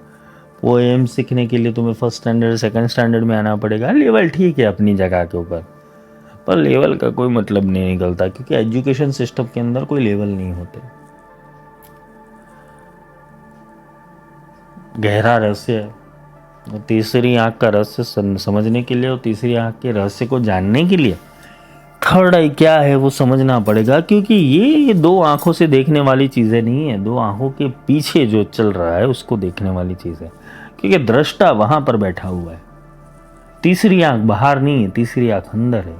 पोएम सीखने के लिए तुम्हें फर्स्ट स्टैंडर्ड, सेकंड स्टैंडर्ड में आना पड़ेगा। लेवल ठीक है अपनी जगह के ऊपर, पर लेवल का कोई मतलब नहीं निकलता क्योंकि एजुकेशन सिस्टम के अंदर कोई लेवल नहीं होते। गहरा रहस्य, तीसरी आंख का रहस्य समझने के लिए और तीसरी आंख के रहस्य को जानने के लिए थर्ड आई क्या है वो समझना पड़ेगा। क्योंकि ये दो आंखों से देखने वाली चीज़ें नहीं है, दो आंखों के पीछे जो चल रहा है उसको देखने वाली चीज़ है। क्योंकि दृष्टा वहां पर बैठा हुआ है। तीसरी आंख बाहर नहीं है, तीसरी आंख अंदर है।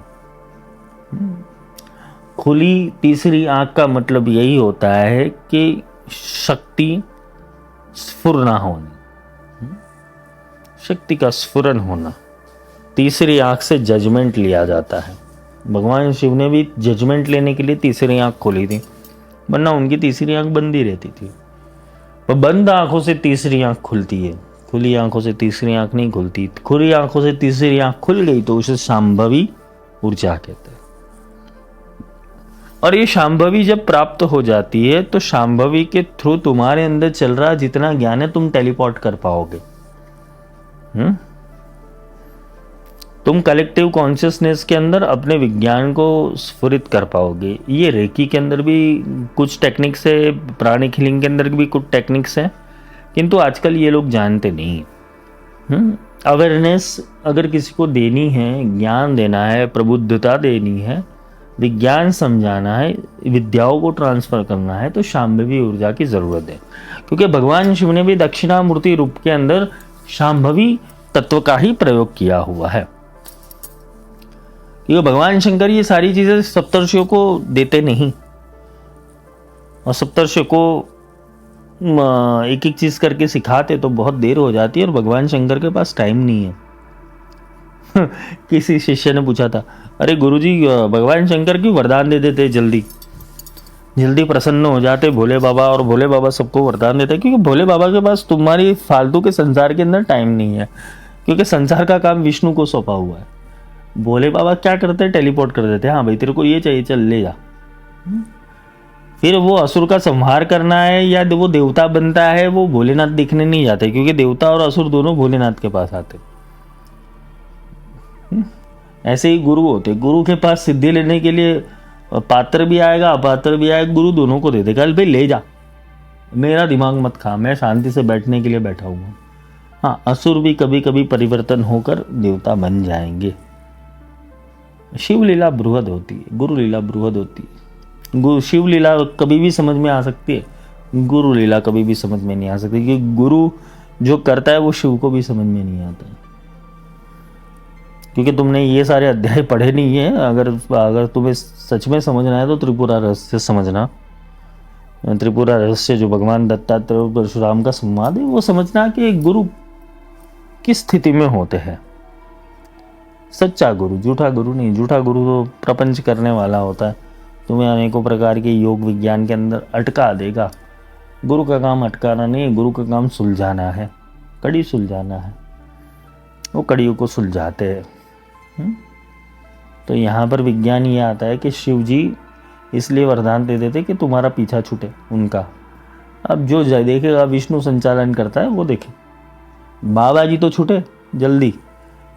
खुली तीसरी आंख का मतलब यही होता है कि शक्ति स्फुरना होना, शक्ति का स्फुरन होना। तीसरी आंख से जजमेंट लिया जाता है। भगवान शिव ने भी जजमेंट लेने के लिए तीसरी आंख खोली थी, वरना उनकी तीसरी आंख बंद ही रहती थी। पर बंद आंखों से तीसरी आंख खुलती है, खुली आंखों से तीसरी आंख नहीं खुलती। खुली आंखों से तीसरी आंख खुल गई तो उसे शांभवी ऊर्जा कहते हैं। और ये शांभवी जब प्राप्त हो जाती है तो शांभवी के थ्रू तुम्हारे अंदर चल रहा जितना ज्ञान है तुम टेलीपोर्ट कर पाओगे। तुम कलेक्टिव कॉन्शियसनेस के अंदर अपने विज्ञान को स्फुरित कर पाओगे। ये रेकी के अंदर भी कुछ टेक्निक्स है, प्राणिक हीलिंग के अंदर भी कुछ टेक्निक्स है, किंतु आजकल ये लोग जानते नहीं। अवेयरनेस अगर किसी को देनी है, ज्ञान देना है, प्रबुद्धता देनी है, विज्ञान समझाना है, विद्याओं को ट्रांसफर करना है, तो शांभवी ऊर्जा की जरूरत है। क्योंकि भगवान शिव ने भी दक्षिणामूर्ति रूप के अंदर शांभवी तत्व का ही प्रयोग किया हुआ है। क्योंकि भगवान शंकर ये सारी चीजें सप्तर्षियों को देते नहीं, और सप्तर्षियों को एक एक चीज करके सिखाते तो बहुत देर हो जाती है और भगवान शंकर के पास टाइम नहीं है। किसी शिष्य ने पूछा था, अरे गुरुजी भगवान शंकर क्यों वरदान दे देते, जल्दी जल्दी प्रसन्न हो जाते भोले बाबा, और भोले बाबा सबको वरदान देते? क्योंकि भोले बाबा के पास तुम्हारी फालतू के संसार के अंदर टाइम नहीं है। क्योंकि संसार का काम विष्णु को सौंपा हुआ है। भोले बाबा क्या करते हैं, टेलीपोर्ट कर देते हैं। हाँ भाई तेरे को ये चाहिए, चल ले जा। फिर वो असुर का संहार करना है या वो देवता बनता है, वो भोलेनाथ दिखने नहीं जाते। क्योंकि देवता और असुर दोनों भोलेनाथ के पास आते। ऐसे ही गुरु होते, गुरु के पास सिद्धि लेने के लिए पात्र भी आएगा, अपात्र भी आएगा, गुरु दोनों को दे देगा। भाई ले जा, मेरा दिमाग मत खा, मैं शांति से बैठने के लिए बैठा हूँ। हाँ, असुर भी कभी कभी परिवर्तन होकर देवता बन जाएंगे। शिव लीला बृहद होती है, गुरु लीला बृहद होती है। शिव लीला कभी भी समझ में आ सकती है, गुरु लीला कभी भी समझ में नहीं आ सकती। क्योंकि गुरु जो करता है वो शिव को भी समझ में नहीं आता है। क्योंकि तुमने ये सारे अध्याय पढ़े नहीं है। अगर तुम्हें सच में समझना है तो त्रिपुरा रहस्य समझना। त्रिपुरा रहस्य जो भगवान दत्तात्रेय और परशुराम का संवाद है, वो समझना कि गुरु किस स्थिति में होते हैं। सच्चा गुरु, झूठा गुरु नहीं। झूठा गुरु तो प्रपंच करने वाला होता है, तुम्हें अनेकों प्रकार के योग विज्ञान के अंदर अटका देगा। गुरु का काम अटकाना नहीं, गुरु का काम सुलझाना है, कड़ी सुलझाना है। वो कड़ियों को सुलझाते हैं। तो यहाँ पर विज्ञान ये आता है कि शिव जी इसलिए वरदान दे देते कि तुम्हारा पीछा छूटे उनका। अब जो देखेगा विष्णु संचालन करता है वो देखे। बाबा जी तो छूटे जल्दी,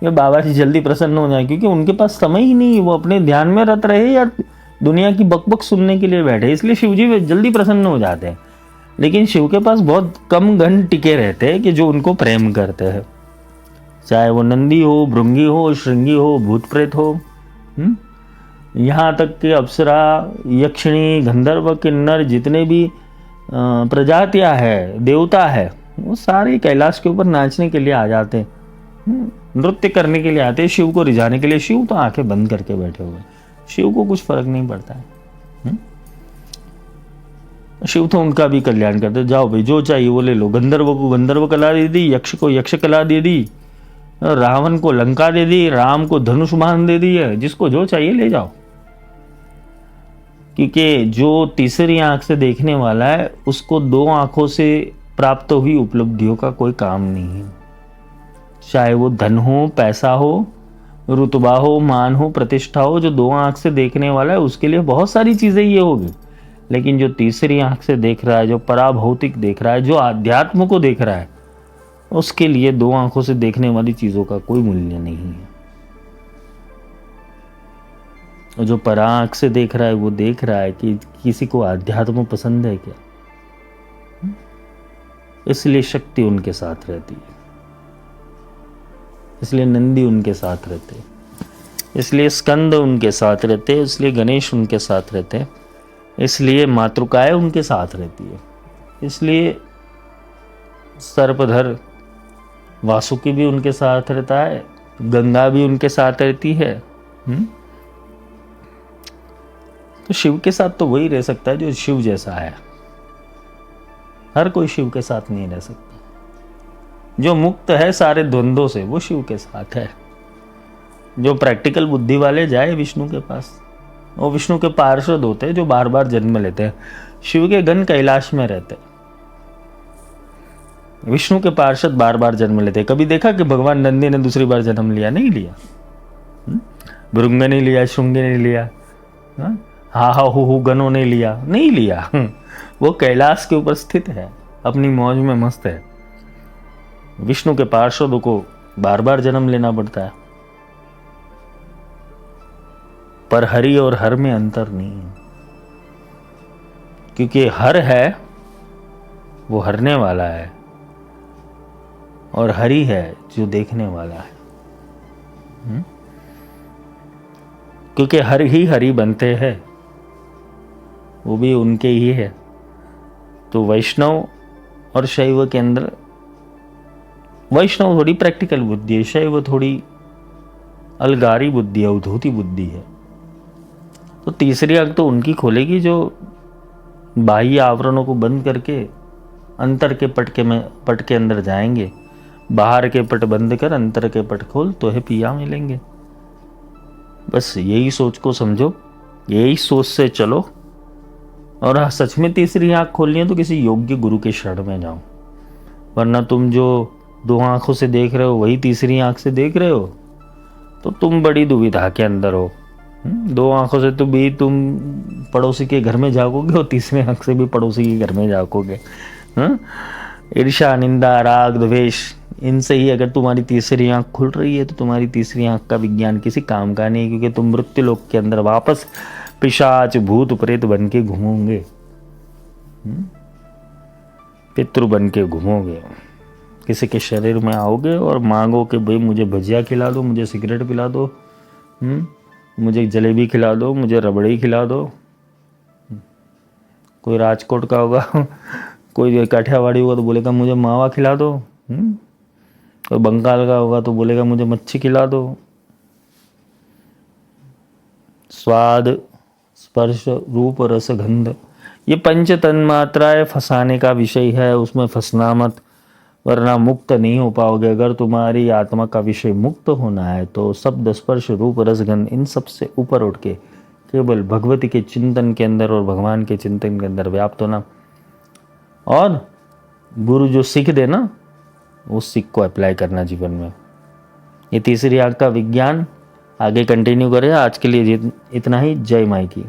ये बाबा जी जल्दी प्रसन्न हो जाए, क्योंकि उनके पास समय ही नहीं, वो अपने ध्यान में रत रहे या दुनिया की बकबक सुनने के लिए बैठे, इसलिए शिव जी जल्दी प्रसन्न हो जाते हैं। लेकिन शिव के पास बहुत कम गण टिके रहते हैं कि जो उनको प्रेम करते हैं। चाहे वो नंदी हो, भृंगी हो, श्रृंगी हो, भूत प्रेत हो, यहाँ तक कि अप्सरा, यक्षिणी, गंधर्व, किन्नर, जितने भी प्रजातियां है, देवता है, वो सारे कैलाश के ऊपर नाचने के लिए आ जाते हैं, नृत्य करने के लिए आते हैं, शिव को रिझाने के लिए। शिव तो आंखें बंद करके बैठे हुए, शिव को कुछ फर्क नहीं पड़ता है। शिव तो उनका भी कल्याण करते, जाओ भाई जो चाहिए वो ले लो। गंधर्व को गंधर्व कला दे दी, यक्ष को यक्ष कला दे दी, रावण को लंका दे दी, राम को धनुष बाण दे दी है, जिसको जो चाहिए ले जाओ। क्योंकि जो तीसरी आंख से देखने वाला है उसको दो आंखों से प्राप्त हुई उपलब्धियों का कोई काम नहीं है। चाहे वो धन हो, पैसा हो, रुतबा हो, मान हो, प्रतिष्ठा हो, जो दो आंख से देखने वाला है उसके लिए बहुत सारी चीजें ये होगी। लेकिन जो तीसरी आंख से देख रहा है, जो पराभौतिक देख रहा है, जो आध्यात्म को देख रहा है, उसके लिए दो आंखों से देखने वाली चीजों का कोई मूल्य नहीं है। और जो परा आंख से देख रहा है वो देख रहा है कि किसी को आध्यात्म पसंद है क्या, इसलिए शक्ति उनके साथ रहती है, इसलिए नंदी उनके साथ रहते, इसलिए स्कंद उनके साथ रहते, इसलिए गणेश उनके साथ रहते, इसलिए मातृकाएं उनके साथ रहती है, इसलिए सर्पधर वासुकी भी उनके साथ रहता है, गंगा भी उनके साथ रहती है। तो शिव के साथ तो वही रह सकता है जो शिव जैसा है, हर कोई शिव के साथ नहीं रह सकता। जो मुक्त है सारे द्वंद्वों से वो शिव के साथ है। जो प्रैक्टिकल बुद्धि वाले जाए विष्णु के पास, वो विष्णु के पार्षद होते हैं जो बार बार जन्म लेते हैं। शिव के गण कैलाश में रहते हैं, विष्णु के पार्षद बार बार जन्म लेते हैं। कभी देखा कि भगवान नंदी ने दूसरी बार जन्म लिया? नहीं लिया। भृंग ने लिया, शुंगी ने लिया, हा हा हु गणों ने लिया, नहीं लिया। वो कैलाश के ऊपर स्थित है, अपनी मौज में मस्त है। विष्णु के पार्षदों को बार बार जन्म लेना पड़ता है, पर हरि और हर में अंतर नहीं है। क्योंकि हर है वो हरने वाला है, और हरि है जो देखने वाला है। क्योंकि हर ही हरि बनते हैं, वो भी उनके ही है। तो वैष्णव और शैव के अंदर, वैष्णव थोड़ी प्रैक्टिकल बुद्धि है, शैव थोड़ी अलगारी बुद्धि है, उद्धूती बुद्धि है। तो तीसरी आंख तो उनकी खोलेगी जो बाह्य आवरणों को बंद करके अंतर के पट के अंदर जाएंगे। बाहर के पट बंद कर अंतर के पट खोल तो है पिया मिलेंगे। बस यही सोच को समझो, यही सोच से चलो। और सच में तीसरी आंख खोलनी है तो किसी योग्य गुरु के शरण में जाओ, वरना तुम जो दो आंखों से देख रहे हो वही तीसरी आंख से देख रहे हो तो तुम बड़ी दुविधा के अंदर हो। दो आंखों से तो भी तुम पड़ोसी के घर में जागोगे और तीसरी आंख से भी पड़ोसी के घर में जागोगे। ईर्ष्या, निंदा, राग, द्वेष, इनसे ही अगर तुम्हारी तीसरी आंख खुल रही है तो तुम्हारी तीसरी आंख का विज्ञान किसी काम का नहीं, क्योंकि तुम मृत्यु लोक के अंदर वापस पिशाच, भूत, प्रेत बन के घूमोगे, पितृ बन के घूमोगे। किसी के शरीर में आओगे और मांगो कि भाई मुझे भजिया खिला दो, मुझे सिगरेट पिला दो, मुझे जलेबी खिला दो, मुझे रबड़ी खिला दो। कोई राजकोट का होगा, कोई काठियावाड़ी होगा तो बोलेगा मुझे मावा खिला दो, कोई बंगाल का होगा तो बोलेगा मुझे मच्छी खिला दो। स्वाद, स्पर्श, रूप, रस, गंध, ये पंच तन्मात्राएं फंसाने का विषय है, उसमें फंसना मत, वरना मुक्त नहीं हो पाओगे। अगर तुम्हारी आत्मा का विषय मुक्त होना है तो शब्द, स्पर्श, रूप, रस, गंध, इन सब से ऊपर उठ के केवल भगवती के चिंतन के अंदर और भगवान के चिंतन के अंदर व्याप्त होना, और गुरु जो सीख दे ना उस सीख को अप्लाई करना जीवन में। ये तीसरी आंख का विज्ञान आगे कंटिन्यू करें। आज के लिए इतना ही। जय माई की।